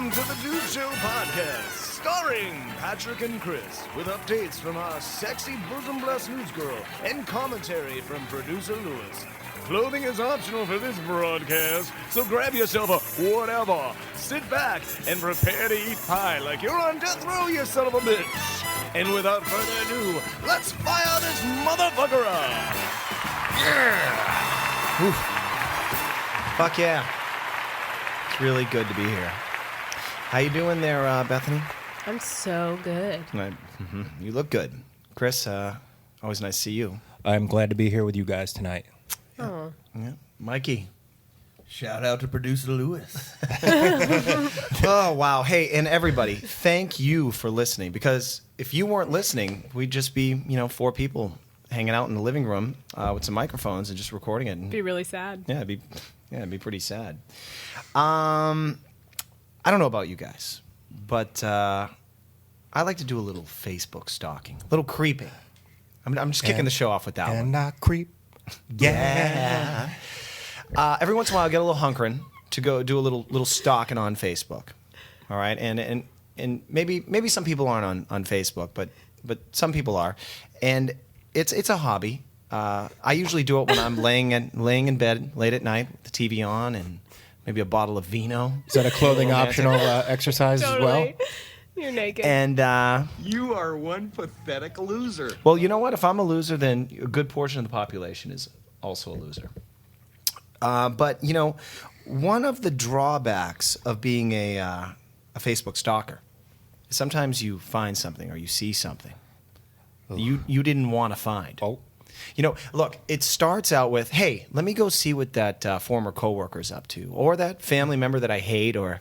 Welcome to the Dude Show podcast, starring Patrick and Chris, with updates from our sexy bosom-blessed newsgirl and commentary from producer Lewis. Clothing is optional for this broadcast, so grab yourself a whatever, sit back, and prepare to eat pie like you're on death row, you son of a bitch. And without further ado, let's fire this motherfucker up! Yeah! Oof. Fuck yeah. It's really good to be here. How you doing there, Bethany? I'm so good. You look good. Chris, always nice to see you. I'm glad to be here with you guys tonight. Oh. Yeah. Mikey. Shout out to producer Lewis. Oh, wow. Hey, and everybody, thank you for listening, because if you weren't listening, we'd just be, four people hanging out in the living room with some microphones and just recording it. And, Be really sad. yeah, it'd be pretty sad. I don't know about you guys, but I like to do a little Facebook stalking, a little creeping. I'm just kicking the show off with that one. And I creep. Yeah. Every once in a while, I get a little hunkering to go do a little stalking on Facebook. All right, and maybe some people aren't on Facebook, but some people are, and it's a hobby. I usually do it when I'm laying in bed late at night with the TV on and maybe a bottle of vino. Is that a clothing optional exercise as well? You're naked. And You are one pathetic loser. well, you know what? If I'm a loser, then a good portion of the population is also a loser. But one of the drawbacks of being a Facebook stalker is sometimes you find something or you see something you didn't want to find. Oh. Look, it starts out with, hey, let me go see what that former coworker's up to, or that family member that I hate, or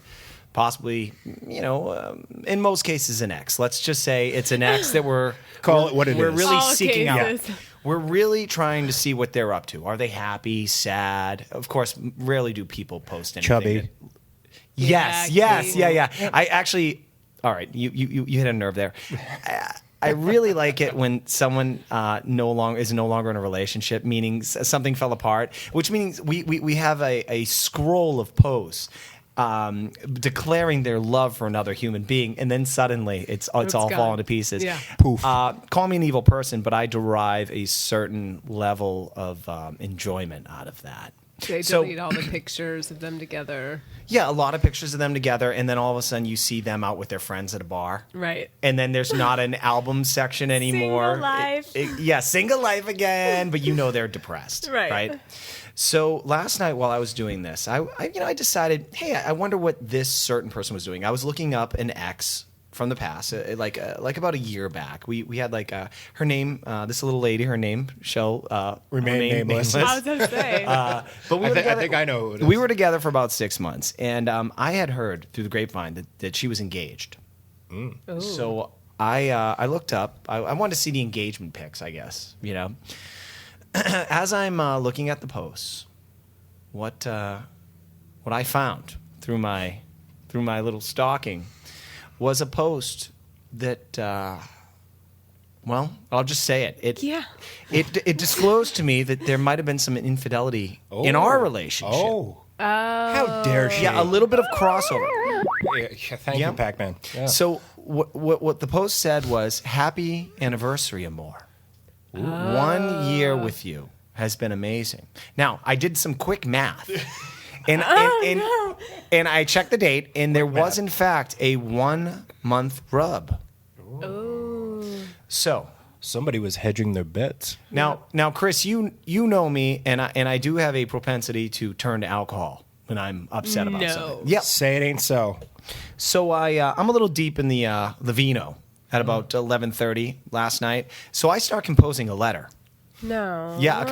possibly, in most cases, an ex. Let's just say it's an ex that we're really All seeking out. cases. We're really trying to see what they're up to. Are they happy, sad? Of course, rarely do people post anything. Chubby. Yes, yeah. I actually, all right, you hit a nerve there. I really like it when someone is no longer in a relationship, meaning something fell apart, which means we have a scroll of posts declaring their love for another human being, and then suddenly it's all gone. falling to pieces. Yeah. Poof. Call me an evil person, but I derive a certain level of enjoyment out of that. They delete all the pictures of them together. Yeah, a lot of pictures of them together, and then all of a sudden you see them out with their friends at a bar. Right. And then there's not an album section anymore. Single life. Single life again, but they're depressed. Right. So last night while I was doing this, I decided, hey, I wonder what this certain person was doing. I was looking up an ex from the past, like about a year back. We had her name, this little lady, her name shall Remain nameless. I was going to say. But we were together, I think I know who it is. We were together for about 6 months, and I had heard through the grapevine that she was engaged. Ooh. So I looked up. I wanted to see the engagement pics, I guess. As I'm looking at the posts, what I found through my little stalking was a post that, I'll just say it. It disclosed to me that there might have been some infidelity in our relationship. Oh. How dare she? Yeah, a little bit of crossover. Yeah, thank you, Pac-Man. Yeah. So what the post said was, "Happy anniversary, amor. 1 year with you has been amazing." Now, I did some quick math. And I checked the date, and there was, in fact, a 1 month rub. Ooh. So Somebody was hedging their bets. now, Chris, you know me, and I do have a propensity to turn to alcohol when I'm upset about No. something. Yep. Say it ain't so. So I'm a little deep in the vino at about 11:30 last night. So I start composing a letter. No. Yeah,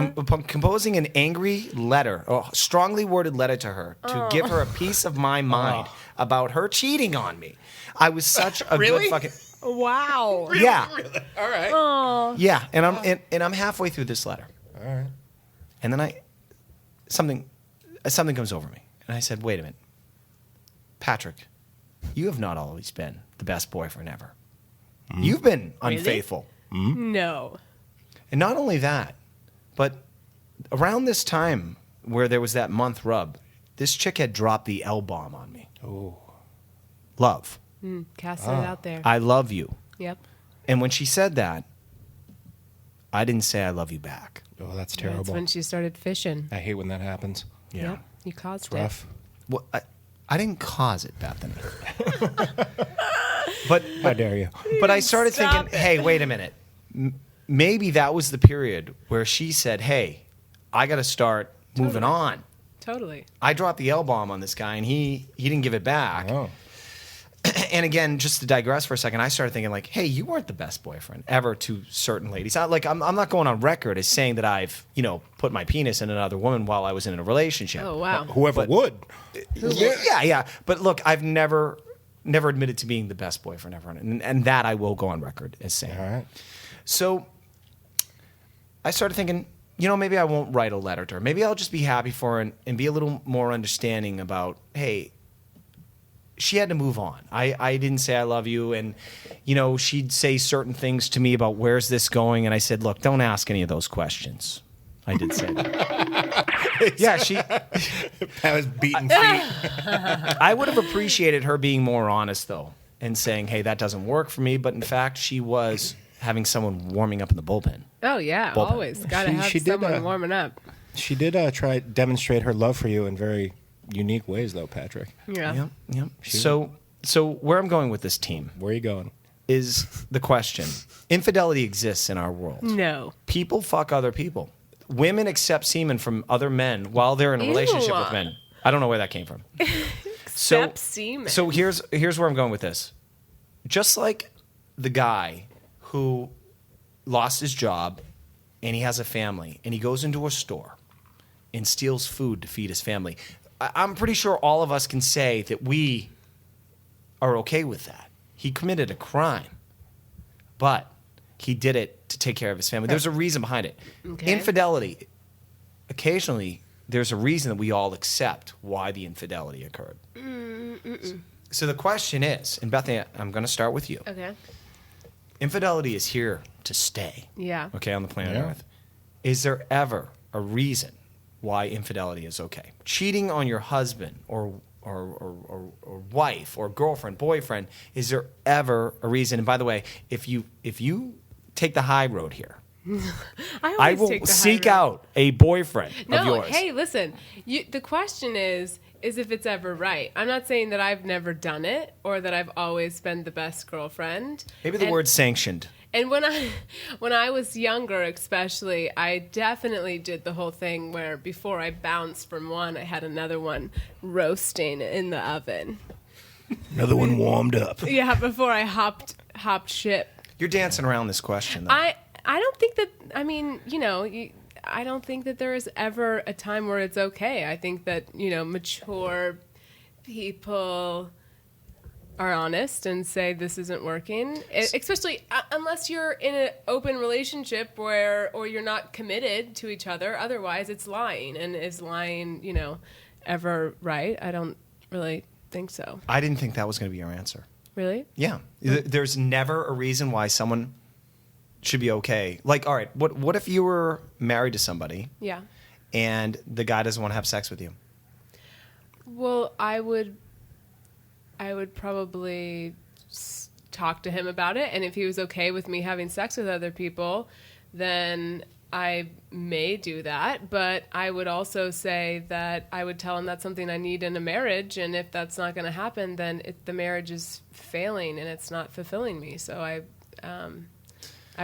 composing an angry letter, a strongly worded letter to her to give her a piece of my mind about her cheating on me. I was such a good fucking Wow. yeah, All right. Oh. yeah, and I'm halfway through this letter, All right. and then something comes over me, and I said, "Wait a minute, Patrick, you have not always been the best boyfriend ever. You've been Really? unfaithful." No. And not only that, but around this time where there was that month rub, this chick had dropped the L-bomb on me. Oh. love. Casting it out there. I love you. Yep. And when she said that, I didn't say I love you back. Oh, that's That's terrible. when she started fishing. I hate when that happens. Yep. You caused It's rough. Well, I didn't cause it, Bethany. but How dare you? but I started Stop thinking, hey, wait a minute. Maybe that was the period where she said, hey, I got to start moving on. Totally. I dropped the L-bomb on this guy, and he didn't give it back. Oh. And again, just to digress for a second, I started thinking like, hey, you weren't the best boyfriend ever to certain ladies. I'm not going on record as saying that I've, put my penis in another woman while I was in a relationship. Oh, wow. Whoever would. Yeah. But look, I've never admitted to being the best boyfriend ever. And that I will go on record as saying. All right. So I started thinking, maybe I won't write a letter to her. Maybe I'll just be happy for her and be a little more understanding about, hey, she had to move on. I didn't say I love you. And, she'd say certain things to me about where's this going. And I said, look, don't ask any of those questions. I did say that. Yeah, I was beating feet. I would have appreciated her being more honest, though, and saying, hey, that doesn't work for me. But in fact, she was having someone warming up in the bullpen. Oh, yeah. Bullpen. Always. Got to have She did, someone warming up. She did try to demonstrate her love for you in very unique ways, though, Patrick. Yeah. Yep. So where I'm going with this team Where are you going? is the question. Infidelity exists in our world. No. People fuck other people. Women accept semen from other men while they're in a Ew. relationship with men. I don't know where that came from. Accept semen. So here's where I'm going with this. Just like the guy who lost his job and he has a family and he goes into a store and steals food to feed his family. I'm pretty sure all of us can say that we are okay with that. He committed a crime, but he did it to take care of his family. There's a reason behind it. Okay. Infidelity, occasionally, there's a reason that we all accept why the infidelity occurred. So the question is, and Bethany, I'm going to start with you. Okay. Infidelity is here to stay. Yeah. Okay, on the planet Yeah. Earth. Is there ever a reason why infidelity is okay? Cheating on your husband or wife or girlfriend, boyfriend, is there ever a reason? And by the way, if you take the high road here, I I always will take the high seek road. out a boyfriend of No, yours. hey, listen. The question is if it's ever right. I'm not saying that I've never done it or that I've always been the best girlfriend. Maybe the And- word sanctioned. And when I was younger, especially, I definitely did the whole thing where before I bounced from one, I had another one roasting in the oven. Another one warmed up. Yeah, before I hopped ship. You're dancing around this question, though. I don't think that. I mean, I don't think that there is ever a time where it's okay. I think that mature people are honest and say this isn't working, especially unless you're in an open relationship or you're not committed to each other. Otherwise, it's lying. And is lying, ever right? I don't really think so. I didn't think that was going to be your answer. Really? Yeah. There's never a reason why someone should be okay. Like, all right, what if you were married to somebody Yeah. and the guy doesn't want to have sex with you? Well, I would probably talk to him about it, and if he was okay with me having sex with other people, then I may do that. But I would also say that I would tell him that's something I need in a marriage, and if that's not going to happen, then the marriage is failing and it's not fulfilling me. So I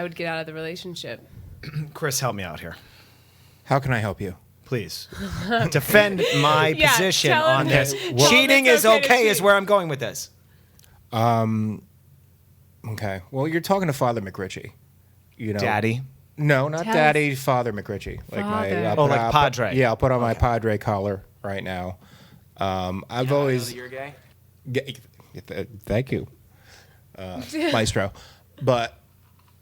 would get out of the relationship. Chris, help me out here. How can I help you? Please. Defend my Yeah, position tell him on that- this. tell him Cheating it's is okay to okay is cheat. where I'm going with this. Okay. Well, you're talking to Father McRitchie. Daddy. No, not Tell Daddy. Father McRitchie. Like Father. I'll Oh, put- like I'll put- Padre. Yeah, I'll put on my Padre collar right now. I've always. You're gay? Thank you, Maestro. But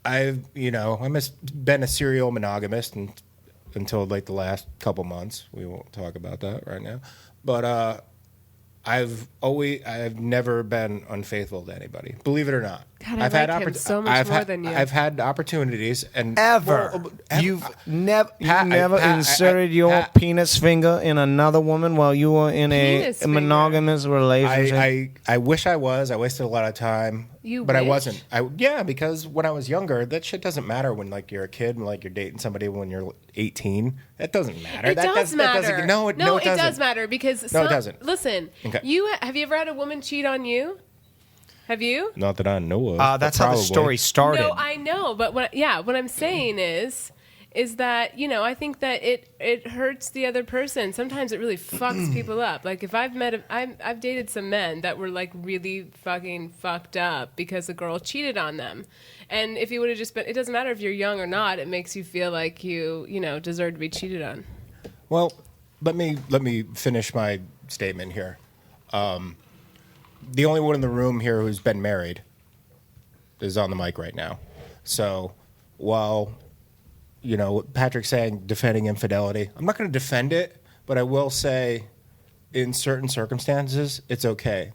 I've been a serial monogamist until like the last couple months. We won't talk about that right now. But I've never been unfaithful to anybody. Believe it or not. God, I like him so much more than you. I've had opportunities and Ever. Well, You've never Pat, inserted your Pat- penis finger in another woman while you were in Penis a finger. monogamous relationship? I wish I was. I wasted a lot of time. But I wish? wasn't. Yeah, because when I was younger, that shit doesn't matter when like you're a kid and like you're dating somebody when you're 18. That doesn't matter. It does matter. No, it doesn't. does matter because No, it doesn't. Listen, Okay. have you ever had a woman cheat on you? Have you? Not that I know of. That's but how the probably. story started. No, I know, but what I'm saying is that I think that it hurts the other person. Sometimes it really fucks people up. Like if I've dated some men that were like really fucking fucked up because a girl cheated on them, and if you would have just been, it doesn't matter if you're young or not. It makes you feel like you deserve to be cheated on. Well, let me finish my statement here. The only one in the room here who's been married is on the mic right now. So while, Patrick's saying defending infidelity, I'm not going to defend it, but I will say in certain circumstances, it's okay.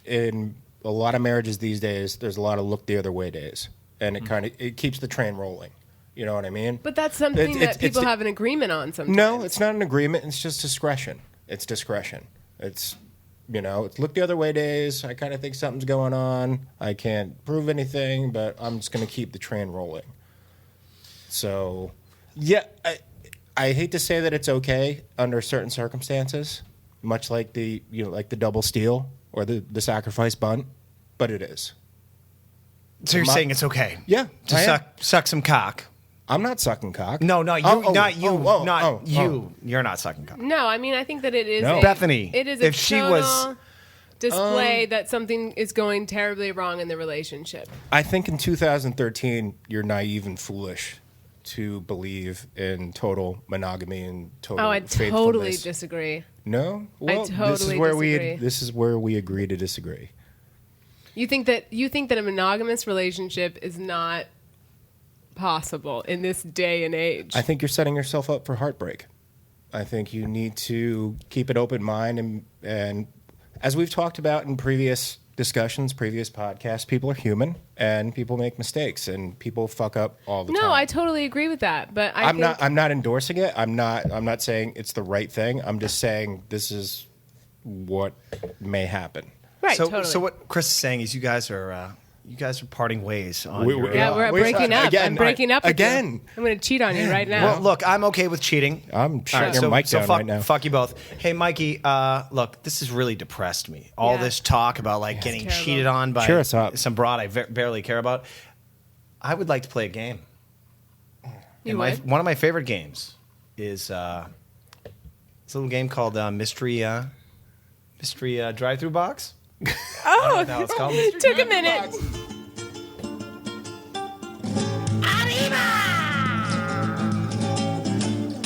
In a lot of marriages these days, there's a lot of look the other way days. And it keeps the train rolling. You know what I mean? But that's something that people have an agreement on sometimes. No, it's not an agreement. It's just discretion. It's discretion. It's look the other way days. I kind of think something's going on. I can't prove anything, but I'm just going to keep the train rolling. So, yeah, I hate to say that it's okay under certain circumstances, much like the double steal or the sacrifice bunt, but it is. So you're saying it's okay? Yeah, To suck some cock. I'm not sucking cock. No, not you. Not you. You're not sucking cock. No, I mean I think that it is. No. Bethany, It is a if she total was- display that something is going terribly wrong in the relationship. I think in 2013, you're naive and foolish to believe in total monogamy and total Oh, I faithfulness. totally disagree. No? Well, totally disagree. This is where we agree to disagree. You think that a monogamous relationship is not possible in this day and age? I think you're setting yourself up for heartbreak. I think you need to keep an open mind and as we've talked about in previous discussions, previous podcasts, people are human and people make mistakes and people fuck up all the time. No, I totally agree with that, but I'm not endorsing it. I'm not saying it's the right thing. I'm just saying this is what may happen. right. So, totally. so what Chris is saying is you guys are parting ways on your. Yeah, we're breaking up. Again, I'm breaking up with again. you. I'm going to cheat on you right now. Well, look, I'm okay with cheating. I'm shutting All your mic down fuck, right now. Fuck you both. Hey, Mikey, look, this has really depressed me. All Yeah. this talk about like getting terrible. cheated on by Cheer us up. some broad I barely care about. I would like to play a game. You And would? one of my favorite games is it's a little game called Mystery Drive-Through Box. Oh, That's how it's called. took a minute.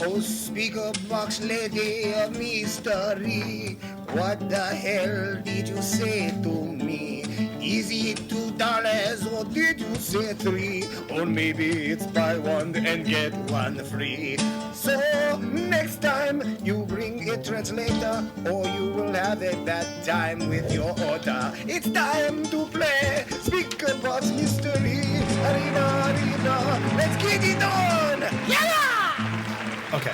Oh, speaker box lady of mystery, what the hell did you say to me? Is it $2 or did you say 3? Or maybe it's buy one and get one free. So next time you bring a translator, or you will have a bad time with your order. It's time to play speaker box mystery. Arriba, arriba, let's get it on! Yeah! Okay.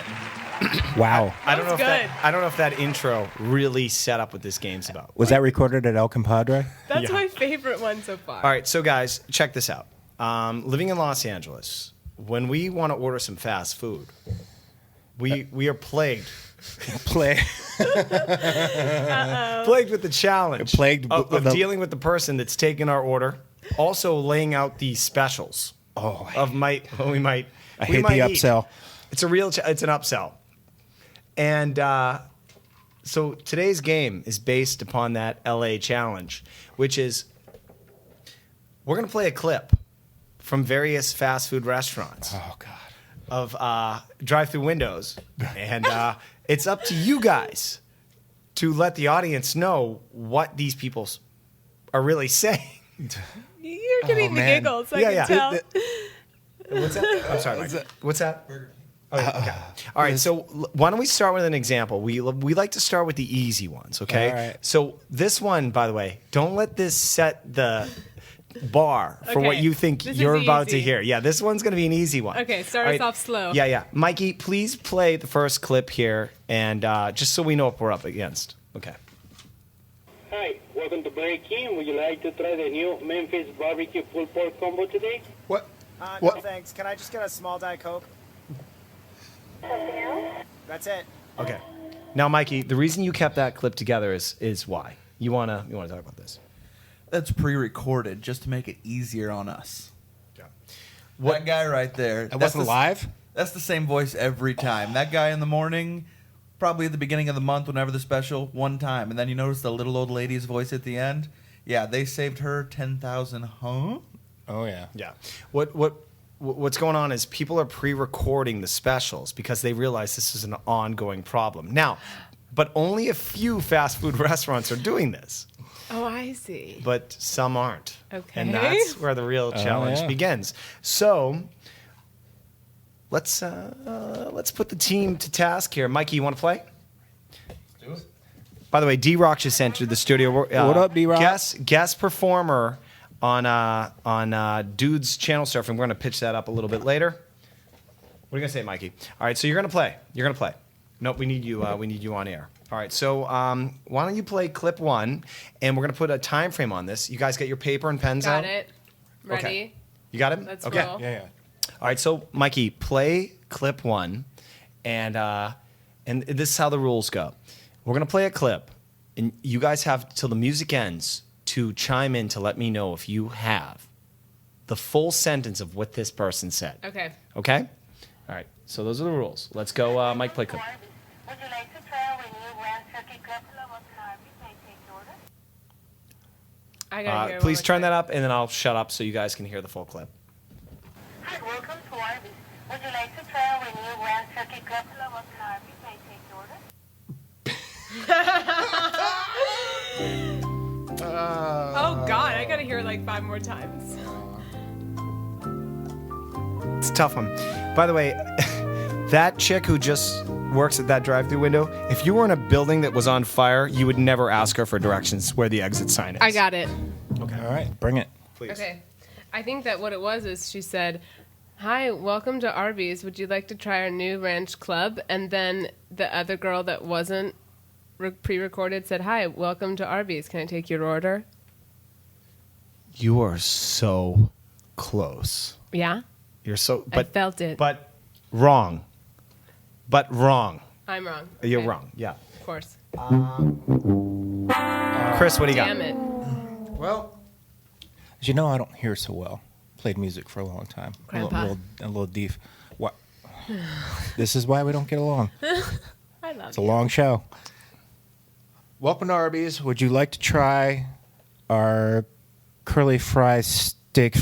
Wow. I don't know if That was I don't know if that intro really set up what this game's about. Was that recorded at El Compadre? That's my favorite one so far. All right, so guys, check this out. Living in Los Angeles, when we want to order some fast food, we are plagued Play. plagued with the challenge Plagued of with the- dealing with the person that's taking our order, also laying out the specials of we might I we hate might the eat. upsell. It's it's an upsell, and so today's game is based upon that LA challenge, which is we're gonna play a clip from various fast food restaurants. Oh God. Of drive-through windows, and it's up to you guys to let the audience know what these people are really saying. You're getting the man. giggles. I Yeah, can yeah. tell. What's that? I'm sorry, Mike. What's that? Oh, okay. All right. So why don't we start with an example? We like to start with the easy ones. Okay. All right. So this one, by the way, don't let this set the bar for what Okay. you think This you're is about to easy. hear. Yeah, this one's going to be an easy one. Okay, start All us off slow. Yeah. Mikey, please play the first clip here, and just so we know what we're up against. Okay. Hi, welcome to Break-In. Would you like to try the new Memphis barbecue pulled pork combo today? What? No, What? thanks. Can I just get a small Diet Coke? That's it. Okay. Now, Mikey, the reason you kept that clip together is why? You wanna talk about this? That's pre-recorded just to make it easier on us. Yeah. That guy right there. It wasn't live? That's the same voice every time. That guy in the morning, probably at the beginning of the month, whenever the special, one time. And then you notice the little old lady's voice at the end. Yeah, they saved her 10,000, huh? Oh, yeah. Yeah. What's going on is people are pre-recording the specials because they realize this is an ongoing problem. Now, but only a few fast food restaurants are doing this, Oh, I see. but some aren't. Okay. And that's where the real challenge yeah. begins. So let's put the team to task here. Mikey, you want to play? Do it. By the way, D-Rock just entered the studio. What up, D-Rock? Guest performer on Dude's Channel Surfing. We're going to pitch that up a little bit later. What are you going to say, Mikey? All right, so you're going to play. You're going to play. Nope, we need you. We need you on air. All right, so why don't you play clip 1, and we're going to put a time frame on this. You guys get your paper and pens out? Got it. Ready? Okay. You got it? Let's okay. roll. Yeah. All right, so Mikey, play clip 1, and this is how the rules go. We're gonna play a clip, and you guys have till the music ends to chime in to let me know if you have the full sentence of what this person said. Okay. Okay? All right. So those are the rules. Let's go, Mike. Play clip. Would you like to try our new Grand Turkey Club Club Arby's? May I take your order? I gotta hear it Please one more turn time. that up, and then I'll shut up so you guys can hear the full clip. Hi, welcome to Arby's. Would you like to try our new Grand Turkey Club Club Arby's? May I take your order? Oh God, I gotta hear it like 5 more times. It's a tough one. By the way, that chick who just works at that drive-through window, if you were in a building that was on fire, you would never ask her for directions where the exit sign is. I got it. Okay. All right, bring it. Please. Okay. I think that what it was is she said, "Hi, welcome to Arby's. Would you like to try our new ranch club?" And then the other girl that wasn't pre-recorded said, "Hi, welcome to Arby's. Can I take your order?" You are so close. Yeah, You're so. I felt it. But wrong. But wrong. I'm wrong. You're Okay. wrong. Yeah. Of course. Chris, what do you got? Damn it. Well, as you know, I don't hear so well. Played music for a long time. Grandpa. A little deaf. What? This is why we don't get along. I love It's a long show. Welcome to Arby's. Would you like to try our curly fry steak?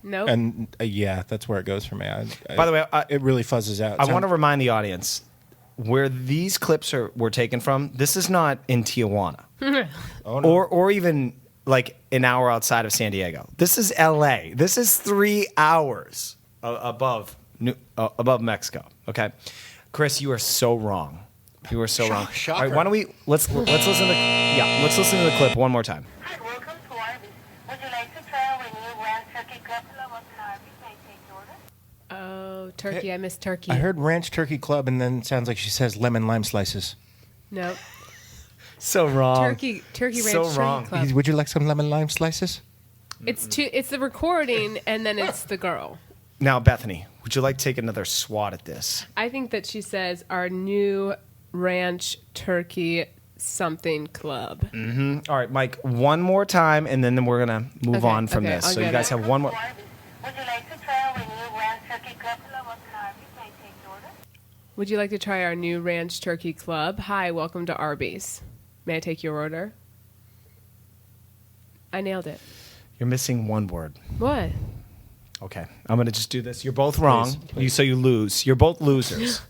Nope. And yeah, that's where it goes for me. By the way, it really fuzzes out. I want to remind the audience where these clips were taken from. This is not in Tijuana, Oh, no. or even like an hour outside of San Diego. This is L.A. This is 3 hours above Mexico. Okay, Chris, you are so wrong. You are so wrong. shocker. All right, why don't we let's listen to let's listen to the clip one more time. Hi, welcome to Arby's. Would you like to try our new Grand Turkey Club Club Arby's? May I take your order? Oh, turkey. I miss turkey. I heard Ranch Turkey Club, and then it sounds like she says lemon lime slices. Nope. So wrong. Turkey ranch So turkey wrong. club. Would you like some lemon lime slices? It's the recording and then it's the girl. Now, Bethany, would you like to take another swat at this? I think that she says our new ranch turkey something club. All right, Mike, one more time, and then we're gonna move Okay, on from okay, this. I'll So you get guys it. have one more. Arby's. Would you like to try our new Grand Turkey Club Club Arby's? May I take your order? Would you like to try our new ranch turkey club? Hi, welcome to Arby's. May I take your order? I nailed it. You're missing one word. What? Okay, I'm gonna just do this. You're both wrong. So you lose. You're both losers.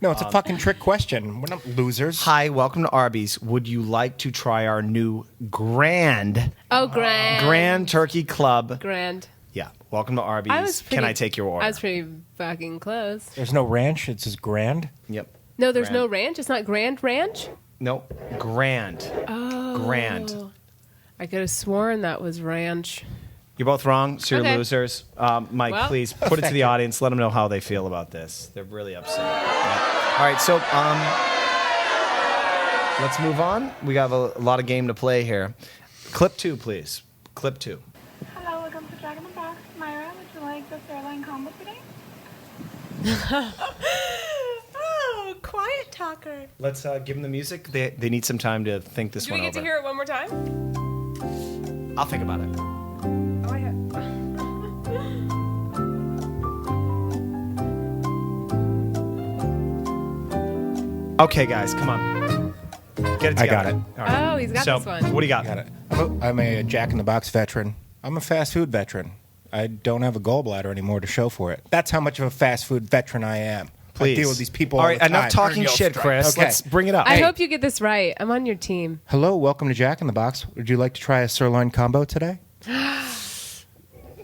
No, it's a fucking trick question. We're not losers. Hi, welcome to Arby's. Would you like to try our new Grand Turkey Club? Grand. Yeah, welcome to Arby's. Can I take your order? I was pretty fucking close. There's no ranch. It says grand. Yep. No, there's Grand. no ranch. It's not Grand Ranch. Nope. Grand. Oh. Grand. I could have sworn that was ranch. You're both wrong, so you're Okay. losers. Mike, Well. please put it to the audience. Let them know how they feel about this. They're really upset. Yeah. All right, so let's move on. We got a lot of game to play here. Clip 2, please. Clip 2. Hello, welcome to Jack in the Box. Myra, would you like the sirloin combo today? Oh, quiet talker. Let's give them the music. They need some time to think this Do one we over. get to hear it one more time? I'll think about it. Oh, I have. Okay, guys, come on. Get it together. I got it. All right. Oh, he's got So, this one. what do you got? Got it. I'm a Jack in the Box veteran. I'm a fast food veteran. I don't have a gallbladder anymore to show for it. That's how much of a fast food veteran I am. Please. I deal with these people All all right, the time. enough talking Earn your shit, stripes. Chris. Okay. Let's bring it up. I Hey. hope you get this right. I'm on your team. Hello, welcome to Jack in the Box. Would you like to try a sirloin combo today?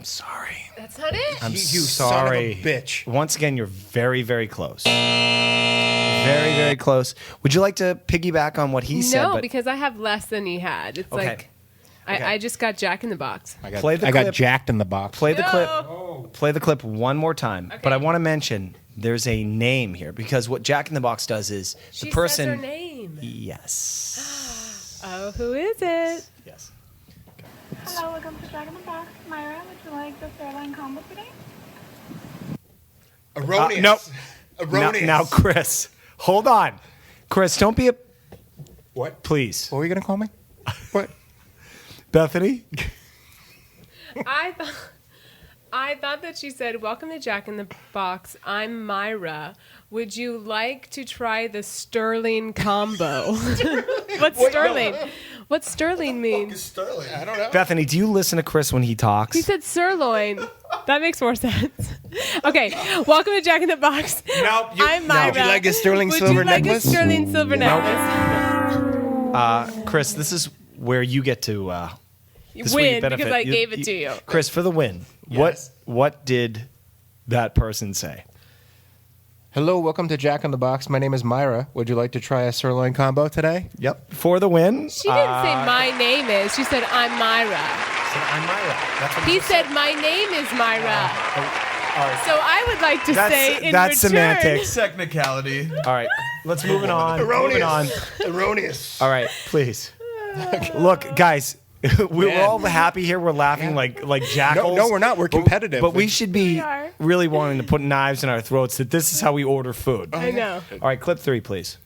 Sorry. That's not it. I'm You sorry. son of a bitch. Once again, you're very, very close. Very, very close. Would you like to piggyback on what he said? No, but because I have less than he had. It's Okay. like Okay. I just got Jack in the Box. I got, Play the I got clip. jacked in the box. play the clip. No. Play the clip one more time. Okay. But I want to mention there's a name here because what Jack in the Box does is She the person. says her name. Yes. Oh, who is it? Yes. Hello, welcome to Jack in the Box. Myra, would you like the sirloin combo today? Erroneous. Nope. Erroneous. Now, Chris, hold on. Chris, don't be a. What? Please. What were you going to call me? What? Bethany? I thought that she said, "Welcome to Jack in the Box. I'm Myra. Would you like to try the Sterling combo?" What's Sterling? What's Sterling mean? Sterling. I don't know. Bethany, do you listen to Chris when he talks? He said sirloin. That makes more sense. Okay, welcome to Jack in the Box. Nope, I'm Myra. Would you like a sterling Would silver you like necklace? a sterling silver necklace? Chris, this is where you get to this is where you Win because benefit. I gave it to you. Chris, for the win. Yes. What did that person say? Hello, welcome to Jack in the Box. My name is Myra. Would you like to try a sirloin combo today? Yep. For the win. She didn't say my name is. She said I'm Myra. I'm Myra. That's what He said my name is Myra. All right. So I would like to say in that's return. semantics. Technicality. All right. Let's move it on. Moving on. Erroneous. All right, please. Look, guys, we're Man. all happy here. We're laughing like jackals. No, we're not. We're competitive. But we should be We are. really wanting to put knives in our throats that this is how we order food. I know. All right, clip 3, please.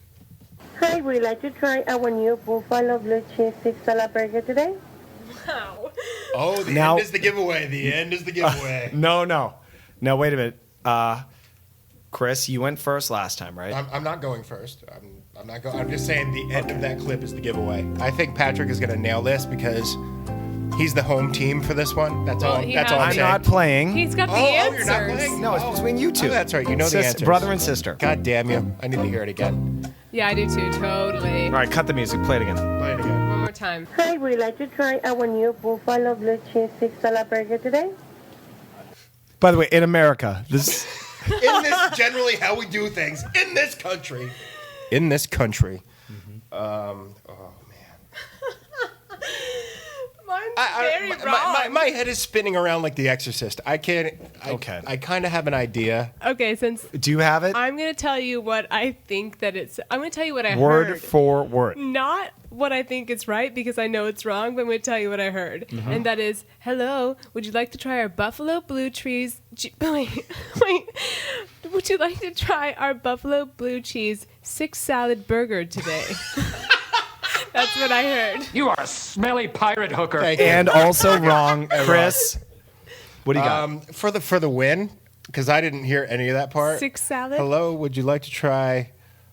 Hi, would you like to try our new Buffalo Blue Cheese $6 burger today? Wow. Oh, the Now- end is the giveaway. The end is the giveaway. No. No, wait a minute. Chris, you went first last time, right? I'm not going first. I'm not going. I'm just saying the end of that clip is the giveaway. I think Patrick is going to nail this because he's the home team for this one. That's Well, all. he That's all has- I'm I'm saying. not playing. He's got the Oh, answers. you're not playing? No, it's between you two. Oh, that's right. You know the answers. Brother and sister. God damn you! I need to hear it again. Yeah, I do too. Totally. All right, cut the music. Play it again. Play it again. One more time. Hi, would you like to try our new Buffalo Blue Cheese $6 burger today? By the way, in America, this In this, generally, how we do things in this country. In this country. Oh man. Mine's very wrong. My head is spinning around like The Exorcist. I can't. Okay. I kind of have an idea. Okay, since do you have it? I'm going to tell you what I think that it's. I'm going to tell you what I Word heard. for word. Not what I think is right because I know it's wrong, but I'm going to tell you what I heard. Mm-hmm. And that is, hello, would you like to try our Buffalo Blue Cheese... Wait. Would you like to try our Buffalo Blue Cheese 6 salad burger today? That's what I heard. You are a smelly pirate hooker. Thank you. And also wrong, Chris. What do you got? For the win, because I didn't hear any of that part. 6 salad? Hello, would you like to try?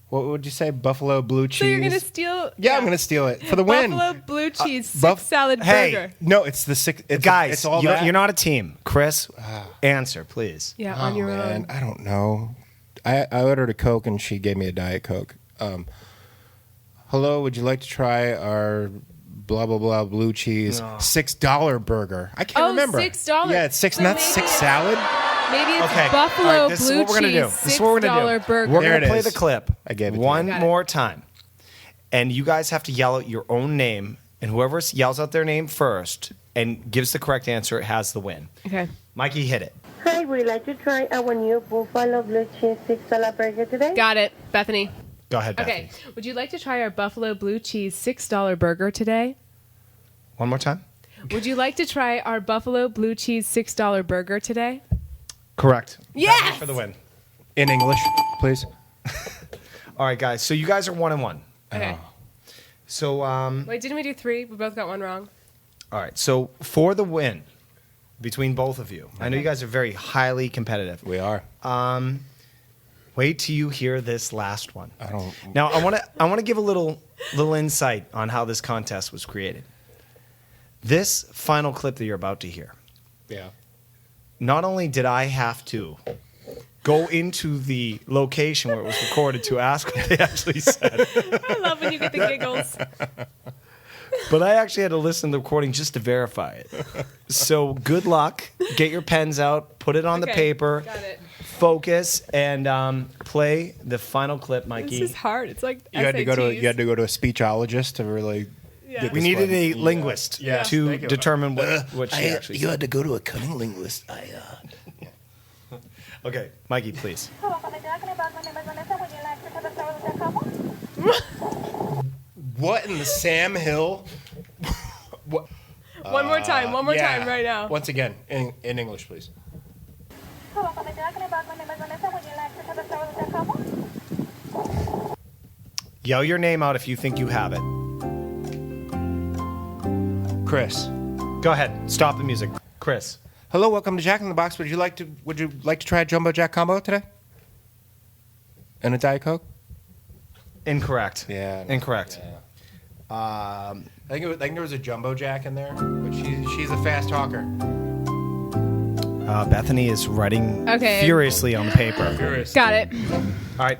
What would you say? Buffalo blue cheese. So you're going to steal... Yeah, I'm going to steal it for the win. Buffalo Blue Cheese 6 Buff- salad Hey. burger. No, it's the six. It's Guys, it's all you're, that. you're not a team. Chris, answer, please. Yeah, Oh on your man, own. I don't know. I ordered a Coke and she gave me a Diet Coke. Hello, would you like to try our blah blah blah blue cheese $6 burger? I can't Oh, remember. $6. Yeah, it's six So nuts, maybe- 6 salad. Maybe it's Okay. Buffalo All right, this is Blue what we're gonna do. Cheese This is what we're gonna $6 do. burger. We're There going to it play is. the clip I gave it to one you. Got it. more time. And you guys have to yell out your own name and whoever yells out their name first and gives the correct answer has the win. Okay. Mikey, hit it. Hi, would you like to try our new Buffalo Blue Cheese $6 burger today? Got it. Bethany. Go ahead, Bethany. Okay. Would you like to try our Buffalo Blue Cheese $6 burger today? One more time. Would you like to try our Buffalo Blue Cheese $6 burger today? Correct. Yes! Bethany for the win. In English, please. All right, guys. So you guys are 1-1. Okay. So, Wait, didn't we do 3? We both got one wrong. all right. So for the win between both of you, I know you guys are very highly competitive. We are. Wait till you hear this last one. I don't. Now, I want to give a little insight on how this contest was created. This final clip that you're about to hear. Yeah. Not only did I have to go into the location where it was recorded to ask what they actually said, I love when you get the giggles. but I actually had to listen to the recording just to verify it. So good luck. Get your pens out. Put it on the Okay, paper. got it. Focus and play the final clip, Mikey. This is hard. It's like You had to go to SATs. a speechologist to really. Yeah. get We this needed one. a linguist Yeah. to Thank you. determine what she actually You said. had to go to a cunning linguist. Okay, Mikey, please. Hello, from the Jack in the Box. My name is Vanessa. Would you like to have a service with that combo? What in the Sam Hill? What? One more time. One more Yeah. time right now. Once again, in English, please. Hello, from the Jack in the Box. My name is Vanessa. Would you like to have a service with that combo? Yell your name out if you think you have it. Chris. Go ahead. Stop the music. Chris. Hello, welcome to Jack in the Box. Would you like to try a Jumbo Jack combo today? And a Diet Coke? Incorrect. Yeah. Incorrect. I think there was a Jumbo Jack in there, but she's a fast talker. Bethany is writing Okay. furiously on the paper. Got it. All right.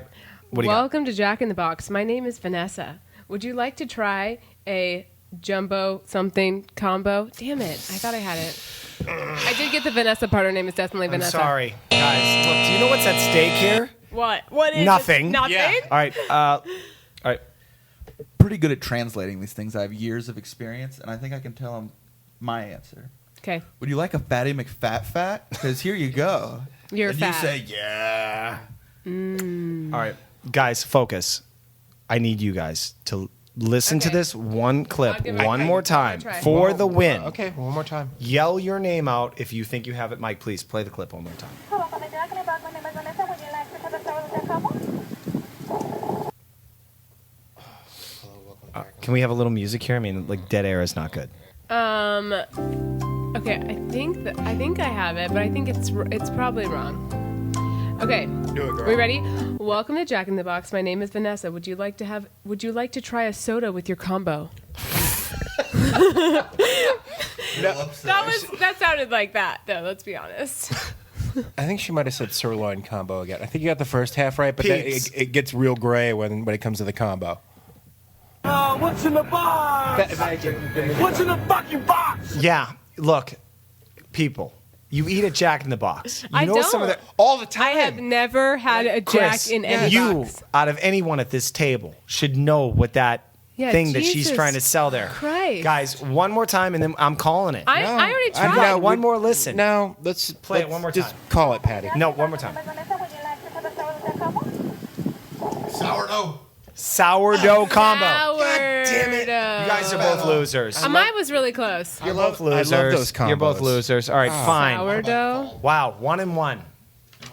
What do you got? Welcome to Jack in the Box. My name is Vanessa. Would you like to try a jumbo something combo? Damn it. I thought I had it. I did get the Vanessa part. Her name is definitely I'm Vanessa. sorry. Guys, look, do you know what's at stake here? What? What is Nothing. It? Nothing? Yeah. All right. All right. Pretty good at translating these things. I have years of experience, and I think I can tell them my answer. Okay. Would you like a fatty McFat? Because here you go. You're and fat. you say, yeah. All right. Guys, focus. I need you guys to listen to Okay. this one clip I'll give it a one try. more I'll time try. for the win. Okay, one more time. Yell your name out if you think you have it. Mike, please play the clip one more time. Hello, from the Jack in the Box. My name is Vanessa. Would you like to have a service with that combo? Can we have a little music here? I mean, like dead air is not good. Okay, I think I have it, but I think it's probably wrong. Okay. Do it, girl. We ready? Welcome to Jack in the Box. My name is Vanessa. Would you like to try a soda with your combo? That sounded like that, though, let's be honest. I think she might have said sirloin combo again. I think you got the first half right, but then Peeps. it gets real gray when it comes to the combo. What's in the box? What's in the fucking box? Yeah. Look, people, you eat a Jack in the Box. You I know some of don't. the all the time. I have never had a Chris, Jack in any you box. out of anyone at this table should know what that Yeah, thing that she's Jesus trying to sell there. Christ. Guys, one more time and then I'm calling it. I already I've tried. got one more listen. No, let's Play it one more Just time. call it, Patty. No, one more time. My name is Vanessa. Would you like to have a service with that combo? Sourdough. Sourdough combo. Damn it. You guys are both losers. Mine was really close. You're both I love losers. those You're both combos. losers. All right, fine. Sourdough. Wow, 1-1.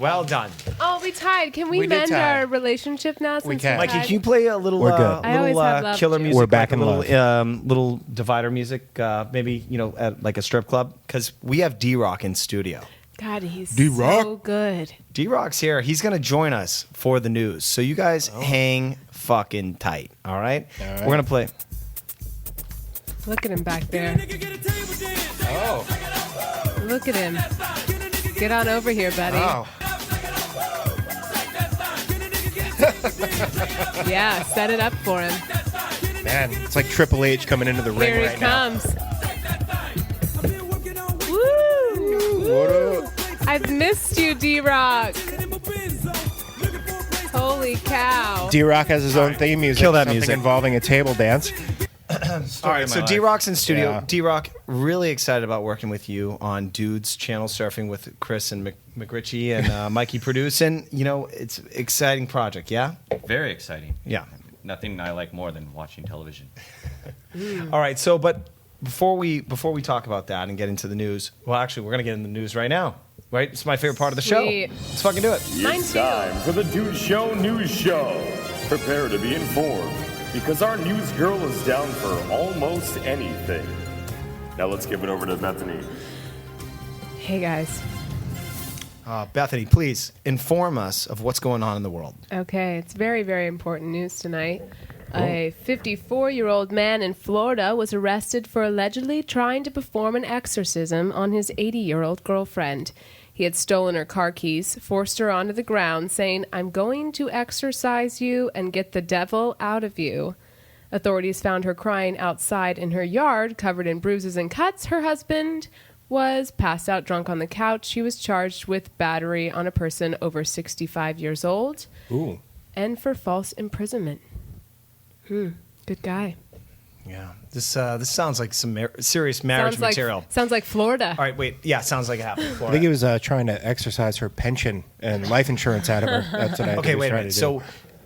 Well done. Oh, we tied. Can we We did mend tie. our relationship now? Since can. we're Mikey, tied? can you play a little, We're good. I always have love killer to. music? We're back like in a little, little divider music, maybe at like a strip club, because we have D-Rock in studio. God, he's D-Rock. so good. D-Rock's here. He's going to join us for the news. So you guys hang fucking tight, all right? We're going to play. Look at him back there. Oh. Look at him. Get on over here, buddy. Oh. Yeah, set it up for him. Man, it's like Triple H coming into the ring Here he right now. comes. Woo! What up? I've missed you, D-Rock. Holy cow. D-Rock has his own theme music. Kill that something music. involving a table dance. All right, so D-Rock's in studio. Yeah. D-Rock, really excited about working with you on Dudes Channel Surfing with Chris and McRitchie and Mikey producing. You know, it's an exciting project, yeah? Very exciting. Yeah. Nothing I like more than watching television. All right, so but before we talk about that and get into the news, well, actually, we're going to get into the news right now, right? It's my favorite part of the show. Sweet. Let's fucking do it. Mine It's too. time for the Dude Show News Show. Prepare to be informed, because our news girl is down for almost anything. Now let's give it over to Bethany. Hey guys. Bethany, please inform us of what's going on in the world. Okay, it's very, very important news tonight. A 54-year-old man in Florida was arrested for allegedly trying to perform an exorcism on his 80-year-old girlfriend. He had stolen her car keys, forced her onto the ground, saying, "I'm going to exorcise you and get the devil out of you." Authorities found her crying outside in her yard, covered in bruises and cuts. Her husband was passed out drunk on the couch. He was charged with battery on a person over 65 years old. Ooh. And for false imprisonment. Good guy. Yeah, this sounds like some serious marriage Sounds like- material. Sounds like Florida. All right, wait. Yeah, sounds like it happened in I Florida. think he was trying to exercise her pension and life insurance out of her. That's what I think Okay, he was wait a trying minute. to do. So,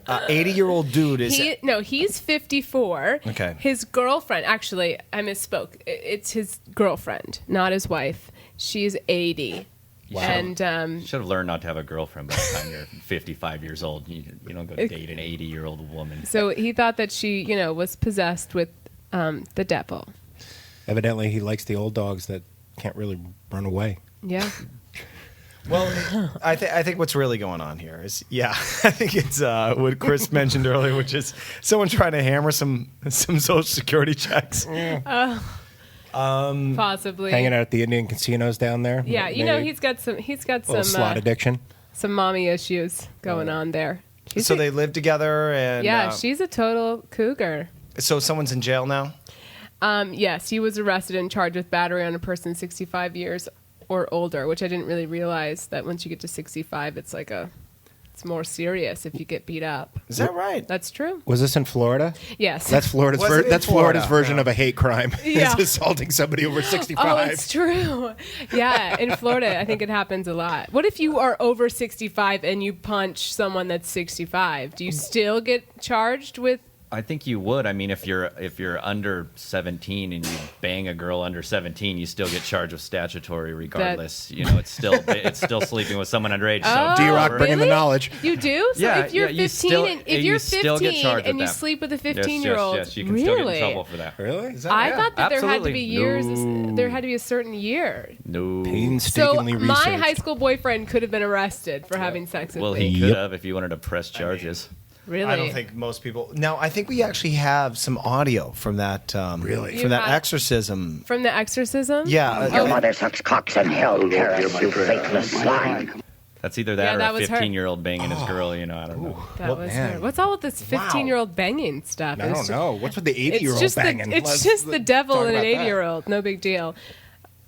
80-year-old dude is. He's 54. Okay. His girlfriend, actually, I misspoke. It's his girlfriend, not his wife. She's 80. Wow. And Should have learned not to have a girlfriend by the time you're 55 years old. You don't go date an 80-year-old woman. so he thought that she, was possessed with the devil. Evidently, he likes the old dogs that can't really run away. Yeah. Well, I think what's really going on here is, I think it's what Chris mentioned earlier, which is someone trying to hammer some Social Security checks. Possibly. Hanging out at the Indian casinos down there. Yeah, Maybe he's got some little slot addiction. some mommy issues going on there. So they live together, and She's a total cougar. So someone's in jail now. Yes, he was arrested and charged with battery on a person 65 years or older, which I didn't really realize that once you get to 65, it's more serious if you get beat up. Is that right? That's true. Was this in Florida? Yes. That's Florida's. Was it in That's Florida? Florida's version of a hate crime. Yeah. Is assaulting somebody over 65. Oh, it's true. Yeah, in Florida, I think it happens a lot. What if you are over 65 and you punch someone that's 65? Do you still get charged with? I think you would. I mean, if you're under 17 and you bang a girl under 17, you still get charged with statutory regardless. It's still sleeping with someone underage. Oh, So D-Rock bringing the knowledge. You do? So Yeah, if you're yeah, 15 you still get charged and with you that. sleep with a Yes, 15-year-old, yes, you can really? still get in trouble for that. Really? I thought that there had to Absolutely. be years. No. There had to be a certain year. No. So Painstakingly my researched. high school boyfriend could have been arrested for having sex with Well, me. he could have if you wanted to press charges. Really? I don't think most people. Now, I think we actually have some audio from that. Really? You From that have- exorcism. From The Exorcism? Yeah. Your mother sucks cocks in hell, Paris, you faithless swine. That's either that Yeah, or that a was her. 15-year-old banging his girl. I don't know. That was man. her. What's all with this 15-year-old banging stuff? I don't know. What's with the 80-year-old It's just banging? it's Let's just the devil talk and an about that. 80-year-old. No big deal.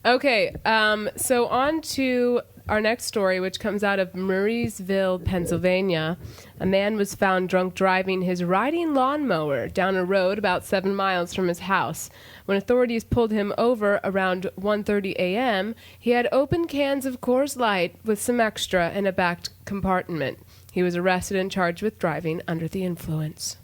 Okay, so on to our next story, which comes out of Murraysville, Pennsylvania. A man was found drunk driving his riding lawnmower down a road about 7 miles from his house. When authorities pulled him over around 1:30 a.m., he had open cans of Coors Light with some extra in a back compartment. He was arrested and charged with driving under the influence.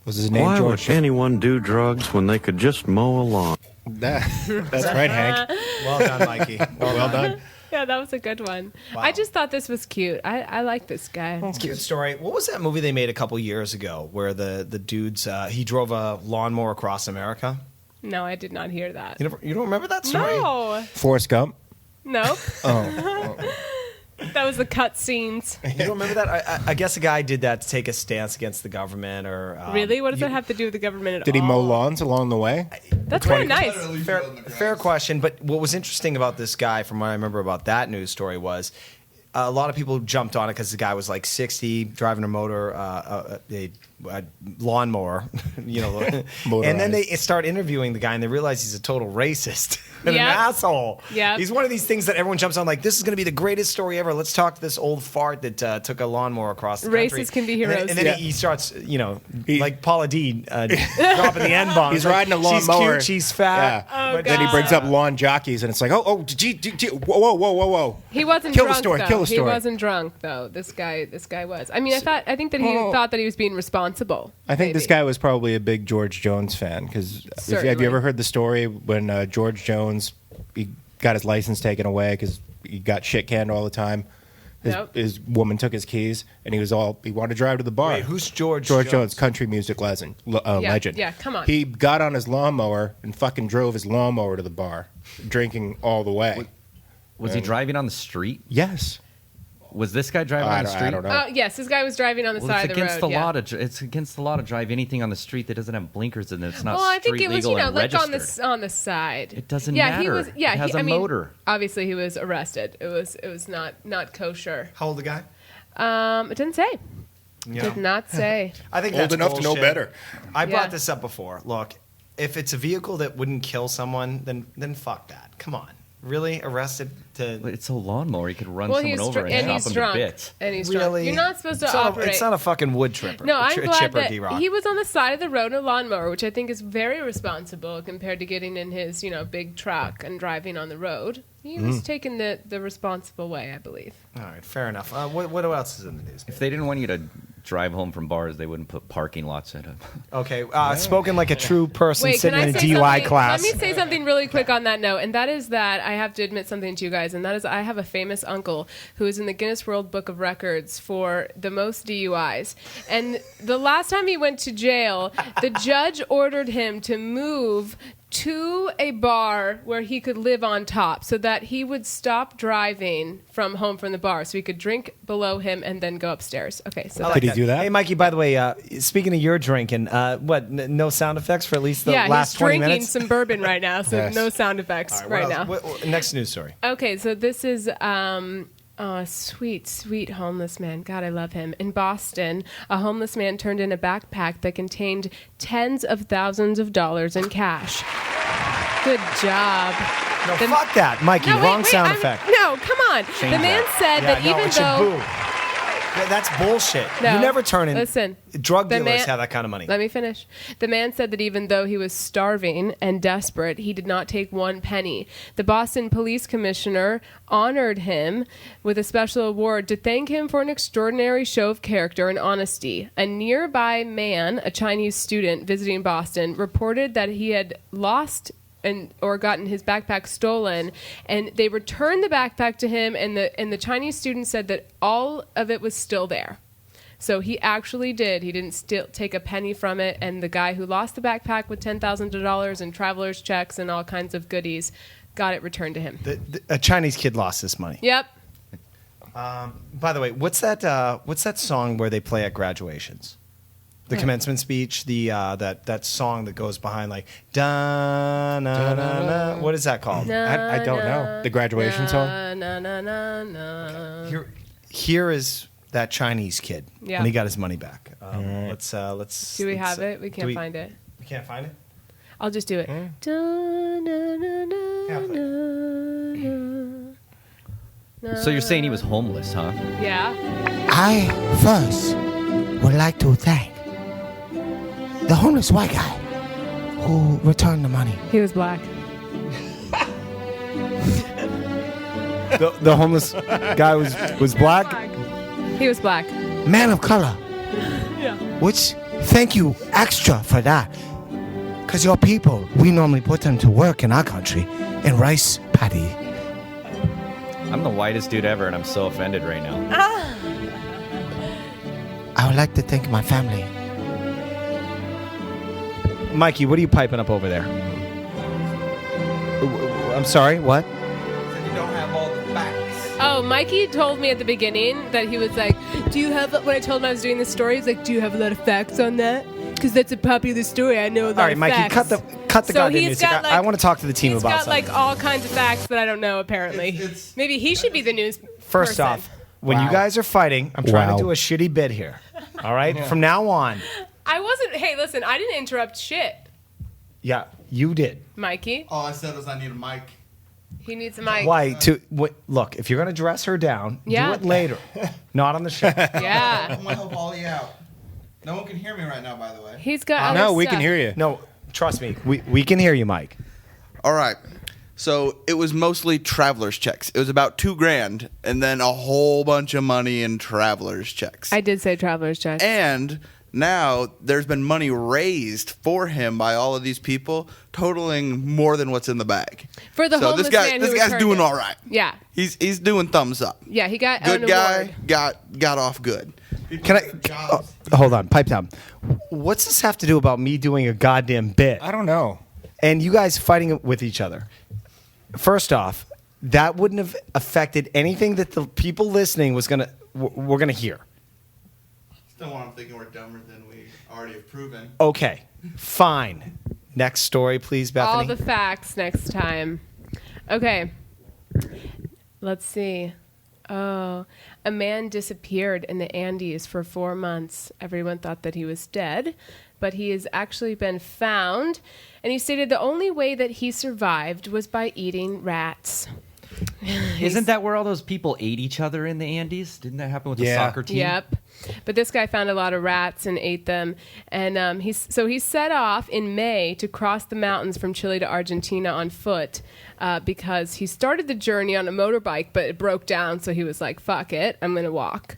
Was his name Why George? would anyone do drugs when they could just mow a lawn? That's right, Hank. Well done, Mikey. Well done. Yeah, that was a good one. Wow. I just thought this was cute. I like this guy. It's a cute story. What was that movie they made a couple years ago where the dudes he drove a lawnmower across America? No, I did not hear that. You don't remember that story? No. Forrest Gump. Nope. Oh. That was the cut scenes. You don't remember that? I guess a guy did that to take a stance against the government, or Really? What does that have to do with the government at all? Did he mow lawns along the way? That's very nice. Fair question. But what was interesting about this guy, from what I remember about that news story, was a lot of people jumped on it because the guy was like 60, driving a motor, a lawnmower, you know, and then they start interviewing the guy, and they realize he's a total racist and an asshole. Yep. He's one of these things that everyone jumps on, like, this is going to be the greatest story ever. Let's talk to this old fart that took a lawnmower across the country. Racists can be heroes. And then he starts, you know, like Paula Deen dropping the N-bomb. He's riding a lawnmower. She's cute, she's fat. Yeah. Oh, But then he brings up lawn jockeys, and it's like, whoa. He wasn't Kill drunk, the story. though. Kill the He story. wasn't drunk, though. This guy was. I mean, I think that he thought that he was being responsible. I think this guy was probably a big George Jones fan, because have you ever heard the story when George Jones he got his license taken away because he got shit canned all the time? His woman took his keys, and he wanted to drive to the bar. Wait, who's George Jones, country music legend. Legend. Yeah, come on. He got on his lawnmower and fucking drove his lawnmower to the bar, drinking all the way. Was he driving on the street? Yes. Was this guy driving on the street? I don't know. Yes, this guy was driving on the side of the road. It's against the law to drive anything on the street that doesn't have blinkers and it's not well, I think street it was, legal and like registered. on the side. It doesn't He matter. was. Yeah, it has a motor. Obviously, he was arrested. It was not kosher. How old the guy? It didn't say. Yeah. Did not say. I think Old that's enough to know bullshit. better. I brought Yeah. this up before. Look, if it's a vehicle that wouldn't kill someone, then fuck that. Come on. Really? Arrested to... But it's a lawnmower. You could run Well, someone he's over dr- and and chop he's them drunk. to bits. And he's Really? drunk. You're not supposed to It's not operate. it's not a fucking wood chipper. No, I'm glad chipper, that D-Rock. he was on the side of the road in a lawnmower, which I think is very responsible compared to getting in his, big truck and driving on the road. He was taking the responsible way, I believe. All right, fair enough. What else is in the news? If they didn't want you to drive home from bars, they wouldn't put parking lots in them. Okay, spoken like a true person Wait, sitting can I in a say DUI something? class. Let me say something really quick on that note, and that is that I have to admit something to you guys, and that is I have a famous uncle who is in the Guinness World Book of Records for the most DUIs. And the last time he went to jail, the judge ordered him to move to a bar where he could live on top so that he would stop driving from home from the bar so he could drink below him and then go upstairs. Okay, so Did he do that? Hey, Mikey, by the way, speaking of your drinking, no sound effects for at least the last he's 20 drinking minutes? some bourbon right now, so Yes. no sound effects All right what now. else? Next news story. Okay, so this is sweet homeless man. God, I love him. In Boston, a homeless man turned in a backpack that contained tens of thousands of dollars in cash. Good job. No, fuck that, Mikey. No, wrong wait, sound I'm- effect. No, come on. The man said that no, even it should though... boo. That's bullshit. No, You never turn in. listen, Drug the dealers man- have that kind of money. Let me finish. The man said that even though he was starving and desperate, he did not take one penny. The Boston Police Commissioner honored him with a special award to thank him for an extraordinary show of character and honesty. A nearby man, a Chinese student visiting Boston, reported that he had lost or gotten his backpack stolen, and they returned the backpack to him, and the Chinese student said that all of it was still there. So he actually did. He didn't still take a penny from it, and the guy who lost the backpack with $10,000 and traveler's checks and all kinds of goodies got it returned to him. A Chinese kid lost this money. Yep. By the way, what's that song where they play at graduations? The commencement speech, that song that goes behind like da na na na. What is that called? I don't know. The graduation song? Na, na, na, na. Here is that Chinese kid Yeah. when he got his money back. Mm. Let's. Do we have it? We can't find it. We can't find it. I'll just do it. Da, na, na, na, na, So you're saying he was homeless, huh? Yeah. I first would like to thank the homeless white guy who returned the money. He was black. The homeless guy was black. He was black. Man of color. Yeah. Which, thank you extra for that. Because your people, we normally put them to work in our country in rice paddy. I'm the whitest dude ever, and I'm so offended right now. I would like to thank my family. Mikey, what are you piping up over there? I'm sorry. What? You don't have all the facts. Oh, Mikey told me at the beginning that he was like, do you have, when I told him I was doing this story, he's like, do you have a lot of facts on that? Because that's a popular story. I know a lot All right, of Mikey, facts. cut the So goddamn he's music. got, I want to talk to the team He's about got something. like all kinds of facts that I don't know, apparently. Maybe he should be the news First person. off, when you guys are fighting, I'm trying to do a shitty bit here. All All right? From now on. I wasn't. Hey, listen, I didn't interrupt shit, Yeah, you did. Mikey. All I said was I need a mic. He needs a mic. Why? Look, if you're going to dress her down, Yeah. do it later. Not on the show. Yeah. I'm gonna help all you out. No one can hear me right now, by the way. He's got. No, other we stuff. can hear you. No, trust me. We can hear you, Mike. All right. So it was mostly traveler's checks. It was about $2,000 and then a whole bunch of money in traveler's checks. I did say traveler's check. And now there's been money raised for him by all of these people, totaling more than what's in the bag. For the homeless man who this guy's returned doing it. all right. Yeah. He's doing thumbs up. Yeah, he got Good an guy, award. got off good. Can I? Hold on, pipe down. What's this have to do about me doing a goddamn bit? I don't know. And you guys fighting with each other. First off, that wouldn't have affected anything that the people listening were gonna hear. Still want him thinking we're dumber than we already have proven. Okay, fine. Next story, please, Bethany. All the facts next time. Okay. Let's see. Oh, a man disappeared in the Andes for 4 months. Everyone thought that he was dead, but he has actually been found. And he stated the only way that he survived was by eating rats. Isn't that where all those people ate each other in the Andes? Didn't that happen with the soccer team? Yep. But this guy found a lot of rats and ate them. And he set off in May to cross the mountains from Chile to Argentina on foot because he started the journey on a motorbike, but it broke down. So he was like, fuck it, I'm going to walk.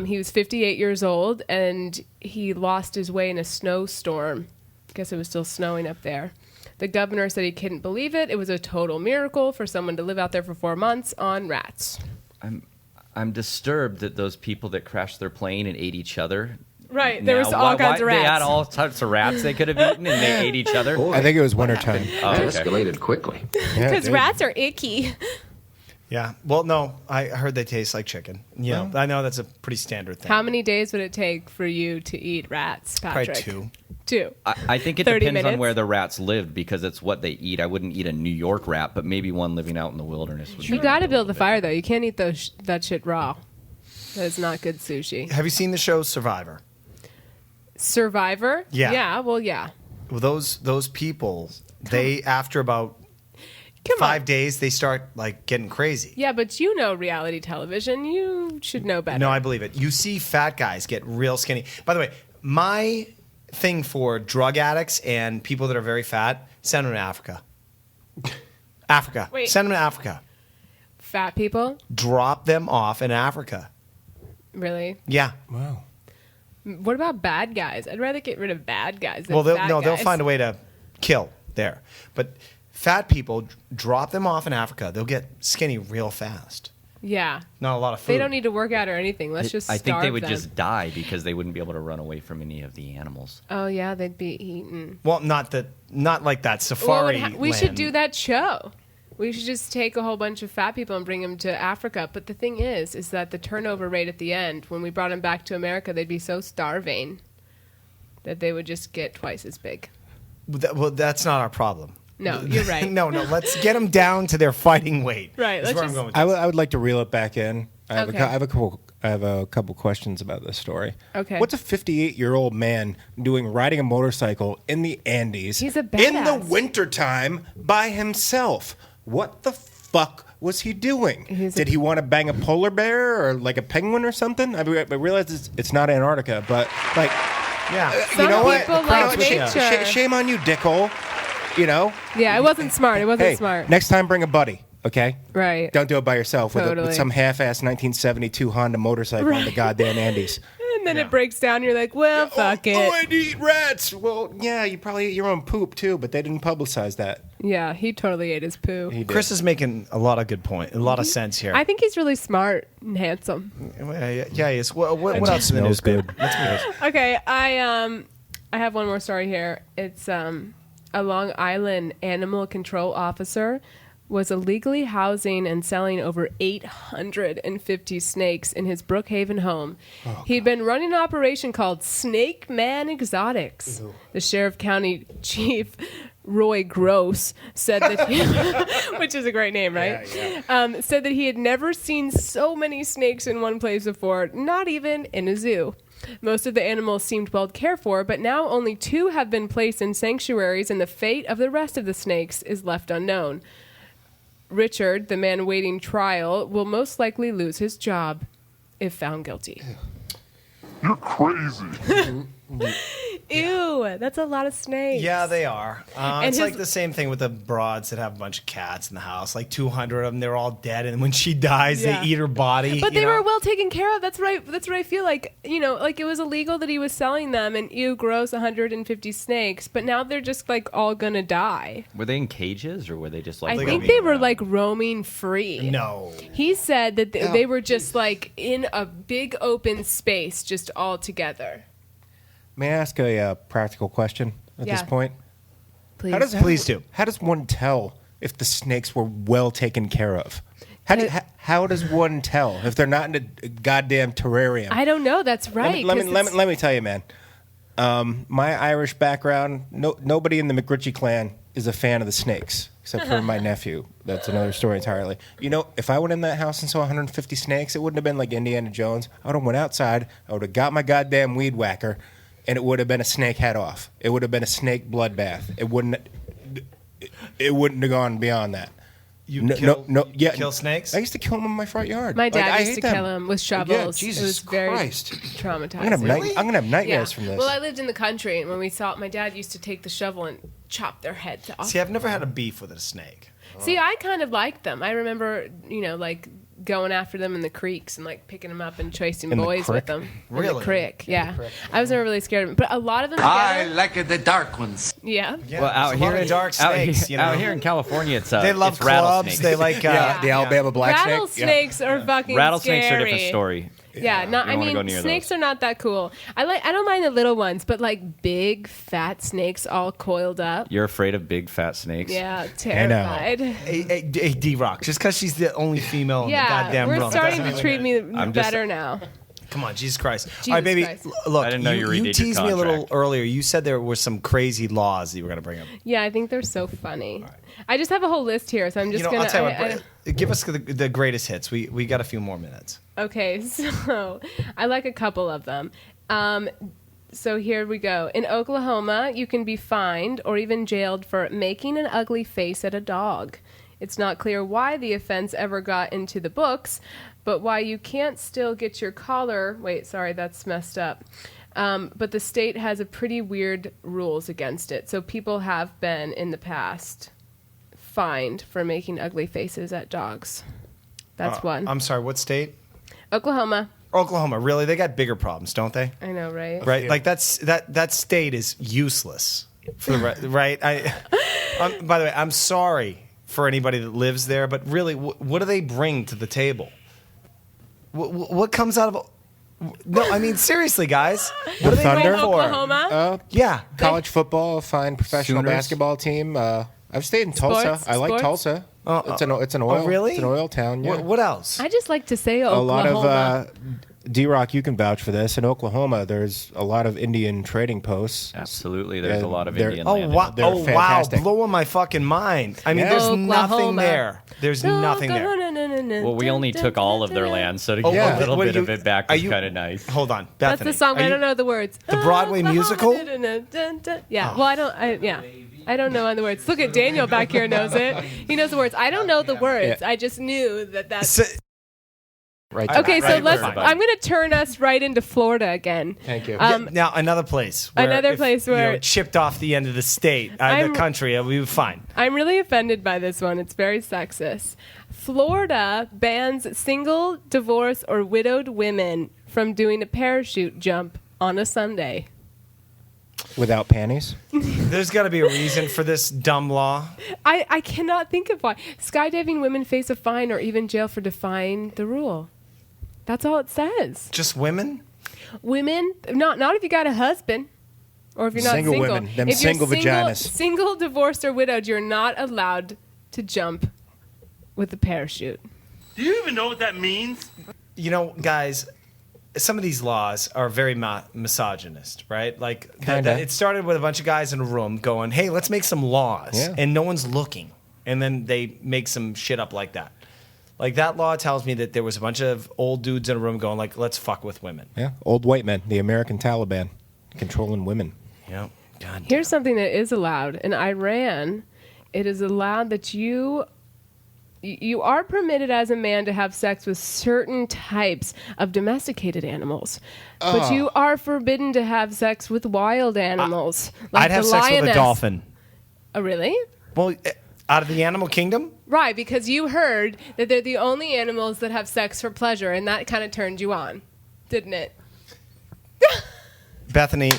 He was 58 years old, and he lost his way in a snowstorm. I guess it was still snowing up there. The governor said he couldn't believe it. It was a total miracle for someone to live out there for 4 months on rats. I'm disturbed that those people that crashed their plane and ate each other. Right, there was all kinds of rats. They had all types of rats they could have eaten, and they ate each other. I think it was wintertime. Oh, okay. Escalated quickly. Because rats are icky. Yeah. Well, no, I heard they taste like chicken. Yeah, I know that's a pretty standard thing. How many days would it take for you to eat rats, Patrick? Probably 2. 2. I think it 30 depends minutes? on where the rats lived because it's what they eat. I wouldn't eat a New York rat, but maybe one living out in the wilderness. Would You got to build a fire, though. You can't eat that shit raw. That is not good sushi. Have you seen the show Survivor? Survivor? Yeah. Yeah, well, yeah. Well, those people, they after about 5 days, they start like getting crazy. Yeah, but you know reality television. You should know better. No, I believe it. You see fat guys get real skinny. By the way, my thing for drug addicts and people that are very fat, send them to Africa. Africa. Wait. Send them to Africa. Fat people? Drop them off in Africa. Really? Yeah. Wow. What about bad guys? I'd rather get rid of bad guys than Well, fat they'll guys. find a way to kill there. But fat people, drop them off in Africa. They'll get skinny real fast. Yeah. Not a lot of food. They don't need to work out or anything. Let's just I starve think they would them. just die because they wouldn't be able to run away from any of the animals. Oh, yeah, they'd be eaten. Well, not like that safari. We should land. do that show. We should just take a whole bunch of fat people and bring them to Africa. But the thing is that the turnover rate at the end, when we brought them back to America, they'd be so starving that they would just get twice as big. Well, that's not our problem. No, you're right. no, let's get them down to their fighting weight. Right. That's Let's where I'm just, going with I this. would like to reel it back in. I have, Okay. I have a couple questions about this story. Okay. What's a 58-year-old man doing riding a motorcycle in the Andes He's a in the badass. wintertime by himself? What the fuck was he doing? He's a- Did he want to bang a polar bear or like a penguin or something? I realize it's not Antarctica, but like, Yeah. Some you know what? people like nature. Shame on you, dickhole. You know? yeah, it wasn't smart. It wasn't Hey, smart. next time bring a buddy, okay? Right. Don't do it by yourself with Totally. some half-ass 1972 Honda motorcycle in the goddamn Andes. And then it breaks down. You're like, well, fuck it. Oh, I eat rats. Well, yeah, you probably eat your own poop too, but they didn't publicize that. Yeah, he totally ate his poo. He did. Chris is making a lot of good point, a lot of sense here. I think he's really smart and handsome. Yeah, he is. What else in the news, good. Let's move. Okay, I have one more story here. It's a Long Island animal control officer was illegally housing and selling over 850 snakes in his Brookhaven home. He'd been running an operation called Snake Man Exotics. The Sheriff County Chief Roy Gross said that he, which is a great name, right? Said that he had never seen so many snakes in one place before, not even in a zoo. Most of the animals seemed well cared for, but now only 2 have been placed in sanctuaries, and the fate of the rest of the snakes is left unknown. Richard, the man awaiting trial, will most likely lose his job if found guilty. You're crazy. Ew, that's a lot of snakes. Yeah, they are. And It's his- like the same thing with the broads that have a bunch of cats in the house. Like 200 of them, they're all dead, and when she dies, Yeah. they eat her body. But you they know? were well taken care of. That's right. That's what I feel like. You know, like it was illegal that he was selling them, and ew, gross, 150 snakes. But now they're just like all gonna die. Were they in cages or were they just like? I think they were like roaming free. No. He said that they were just like in a big open space, just all together. May I ask a practical question at Yeah. this point? Please. Please do. How does one tell if the snakes were well taken care of? How does one tell if they're not in a goddamn terrarium? I don't know. That's right. Let 'cause it's- me tell you, man. My Irish background, nobody in the McRitchie clan is a fan of the snakes, except for my nephew. That's another story entirely. You know, if I went in that house and saw 150 snakes, it wouldn't have been like Indiana Jones. I would have went outside, I would have got my goddamn weed whacker, and it would have been a snake head off. It would have been a snake bloodbath. It wouldn't have gone beyond that. Kill snakes? I used to kill them in my front yard. My Like, dad I used hate to them. kill him with Yeah, shovels. Jesus it was very Christ. traumatizing. I'm gonna have nightmares from this. Well, I lived in the country, and when we saw it, my dad used to take the shovel and chop their heads off. See, I've never had a beef with a snake. See, I kind of liked them. I remember, like going after them in the creeks and like picking them up and chasing In the boys with creek? them. In Really? the creek, yeah. I was never really scared of them, but a lot of them. I together- like the dark ones. Yeah. Well, out here in dark snakes, you know. out here in California, it's They love it's clubs. rattlesnakes. They like the Alabama black snake. Rattlesnakes are fucking Rattlesnakes scary. are a different story. Yeah, not. You I don't wanna go mean, near snakes are not that cool. I don't mind the little ones, but like big fat snakes all coiled up. You're afraid of big fat snakes? Yeah, terrified. Hey, D-Rock, just because she's the only female in the Yeah, goddamn we're room. starting doesn't to mean treat me I'm just- better now. Come on, Jesus Christ. Jesus All right, baby, Christ. look, I didn't know you redid your teased me a little contract. earlier. You said there were some crazy laws that you were going to bring up. Yeah, I think they're so funny. I just have a whole list here, so I'm just gonna. I'll tell you what, give us the greatest hits. We got a few more minutes. Okay, so I like a couple of them. So here we go. In Oklahoma, you can be fined or even jailed for making an ugly face at a dog. It's not clear why the offense ever got into the books, but why you can't still get your collar. Wait, sorry, that's messed up. But the state has a pretty weird rules against it. So people have been in the past fined for making ugly faces at dogs. That's one. I'm sorry, what state? Oklahoma. Oklahoma. Really? They got bigger problems, don't they? I know, right? Right? Like that state is useless for the right. By the way, I'm sorry for anybody that lives there, but really, what do they bring to the table? What comes out of? No, I mean seriously, guys. What do they Thunder? bring for? Oklahoma? Yeah, College football, fine professional Sooners? basketball team. I've stayed in Tulsa. I like Sports? Tulsa. It's an oil. really? It's an oil town. Yeah. What else? I just like to say A Oklahoma. lot of D-Rock, you can vouch for this. In Oklahoma, there's a lot of Indian trading posts. Absolutely, there's a lot of they're- Indian Oh land. wow! They're Oh wow! fantastic. Blowing my fucking mind. I mean, Yeah. there's nothing Oklahoma. there. There's nothing there. Well, we only took all of their land, so to Oh, get yeah. a little What bit do of you- it back are was you- kind of nice. Hold on, That's Bethany. the song. Are I you- don't know the words. The Broadway musical? Yeah. Oh. Well, I don't know the words. Look at Daniel back here knows it. He knows the words. I don't know the words. I just knew that's. So- Right. Okay, so Right, let's. right. I'm going to turn us right into Florida again. Thank you. Yeah, now another place. Where Another if, place you know, where- it chipped off the end of the state, the I'm- country, we would fine. I'm really offended by this one. It's very sexist. Florida bans single, divorced, or widowed women from doing a parachute jump on a Sunday. Without panties. There's got to be a reason for this dumb law. I cannot think of why. Skydiving women face a fine or even jail for defying the rule. That's all it says. Just women? Women, not if you got a husband. Or if you're not Single single. women, them If you're single vaginas. Single, divorced, or widowed, you're not allowed to jump with a parachute. Do you even know what that means? You know, guys, some of these laws are very misogynist, right? Like, Kinda. it started with a bunch of guys in a room going, hey, let's make some laws. Yeah. And no one's looking. And then they make some shit up like that. Like that law tells me that there was a bunch of old dudes in a room going like, let's fuck with women. Yeah, old white men, the American Taliban, controlling women. Yeah. God. Here's something that is allowed. In Iran, it is allowed that you are permitted as a man to have sex with certain types of domesticated animals. But you are forbidden to have sex with wild animals. I'd have sex with a dolphin. Oh, really? Well, out of the animal kingdom? Right, because you heard that they're the only animals that have sex for pleasure, and that kind of turned you on, didn't it? Bethany,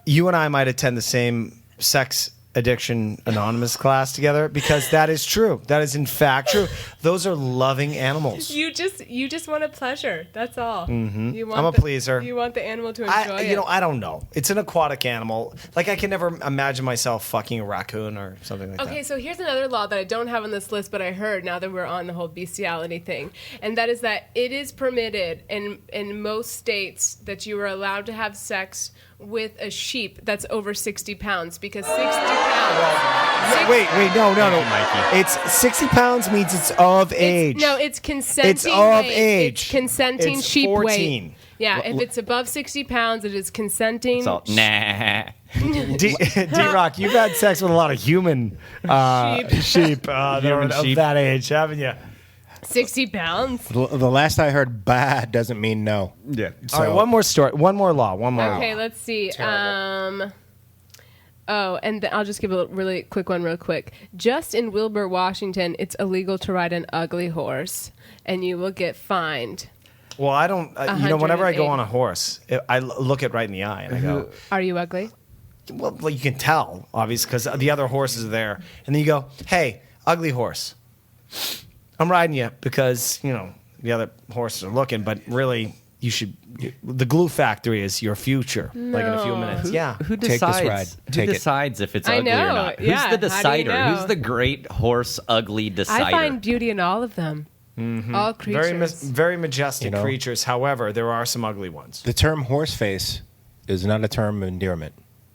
you and I might attend the same sex addiction anonymous class together because that is true. That is in fact true. Those are loving animals. You just want a pleasure. That's all. Mm-hmm. You want I'm a pleaser. You want the animal to enjoy it. I don't know. It's an aquatic animal. Like I can never imagine myself fucking a raccoon or something like that. Okay, so here's another law that I don't have on this list, but I heard now that we're on the whole bestiality thing, and that is that it is permitted in most states that you are allowed to have sex with a sheep that's over 60 pounds because 60 pounds. Wait, no. It's 60 pounds means it's of age. It's consenting. It's of weight. age. It's consenting It's sheep 14. weight. Yeah, if it's above 60 pounds, it is consenting. So, nah. D-Rock, you've had sex with a lot of human sheep that are of that age, haven't you? 60 pounds. The last I heard, "bah" doesn't mean no. Yeah. So, All right, one more story. One more law. Okay, let's see. And I'll just give a really quick one real quick. Just in Wilbur, Washington, it's illegal to ride an ugly horse, and you will get fined. Well, I don't. Whenever I go on a horse, I look it right in the eye and I go, "Are you ugly?" Well, you can tell, obviously, because the other horses are there, and then you go, "Hey, ugly horse, I'm riding you because the other horses are looking, but really." You should. The glue factory is your future. No. Like in a few minutes. Who Take decides? this ride. Who Take it. decides if it's I ugly or know, not? yeah. Who's the How do you decider? know? Who's the great horse ugly decider? I find beauty in all of them. Mm-hmm. All creatures. Very majestic creatures. However, there are some ugly ones. The term "horse face" is not a term of endearment.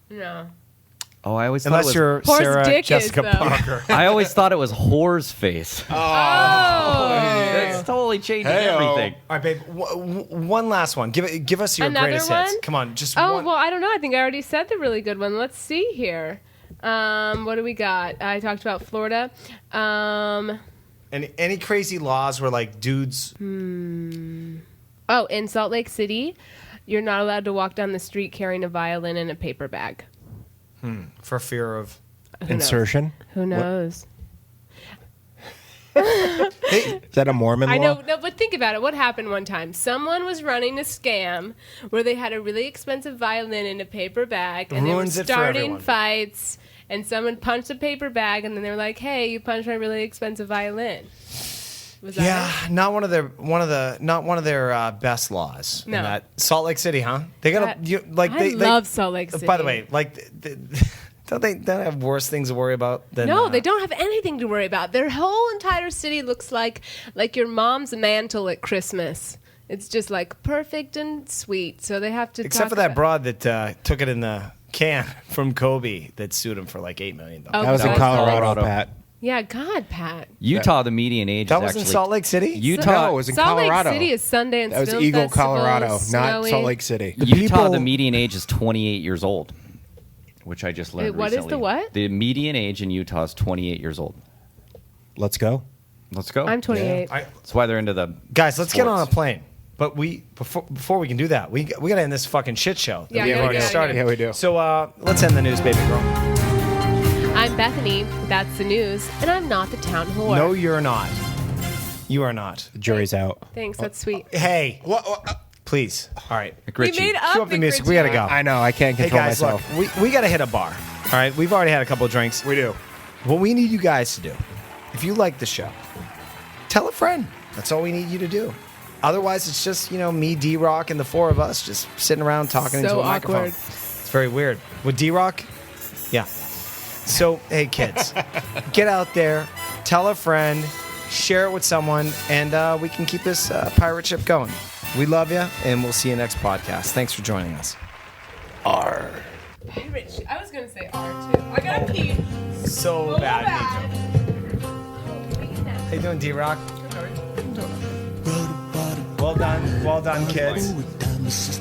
No. Oh, I always Unless thought it you're was Sarah dick Jessica is, though. Parker. I always thought it was whore's face. That's totally changing everything. All right, babe. One last one. Give us your Another greatest one? hits. Come on, just Oh, one. well, I don't know. I think I already said the really good one. Let's see here. What do we got? I talked about Florida. Any crazy laws where like dudes? Oh, in Salt Lake City, you're not allowed to walk down the street carrying a violin in a paper bag. For fear of Insertion. Who knows? Is that a Mormon law? I know, no, but think about it. What happened one time? Someone was running a scam where they had a really expensive violin in a paper bag, and Ruins they it were for starting everyone. fights. And someone punched a paper bag, and then they were like, "Hey, you punched my really expensive violin." Was that Yeah, it? not one of their best laws. No. In that Salt Lake City, huh? They got I love Salt Lake City. By the way, don't they have worse things to worry about than? No, they don't have anything to worry about. Their whole entire city looks like your mom's mantle at Christmas. It's just like perfect and sweet. So they have to. Except talk for that about- broad that took it in the can from Kobe that sued him for like $8 million. Oh, That was in that's Colorado, Pat. Yeah, God, Pat. Utah, the median age That is was actually in Salt Lake City. Utah. No, it was in Salt Colorado. Lake City is Sundance That was Film Eagle, Festival, Colorado, not snowy. Salt Lake City. Utah, the median age is 28 years old, which I just learned Wait, what is recently. the what? The median age in Utah is 28 years old. Let's go. Let's go. I'm 28. That's why they're into the Guys, let's get on a sports. plane. But before we can do that, we got to end this fucking shit show that Yeah, we've yeah, already yeah, started. yeah, we do. So let's end the news, baby girl. I'm Bethany. That's the news, and I'm not the town whore. No, you're not. You are not. The jury's out. Thanks. That's sweet. Hey, please. All right. Richie. We made up Cue up the music. We gotta go. I know. I can't Hey control guys, myself. look, we got to hit a bar. All right, we've already had a couple of drinks. We do. What we need you guys to do, if you like the show, tell a friend. That's all we need you to do. Otherwise, it's just me, D-Rock, and the four of us just sitting around talking into So a microphone. awkward. It's very weird. With D-Rock, yeah. So, hey kids, get out there, tell a friend, share it with someone, and we can keep this pirate ship going. We love you, and we'll see you next podcast. Thanks for joining us. R. Hey, Rich. I was gonna say R too. I gotta pee. So bad, Nico. How you doing, D-Rock? Sorry. Well done, kids.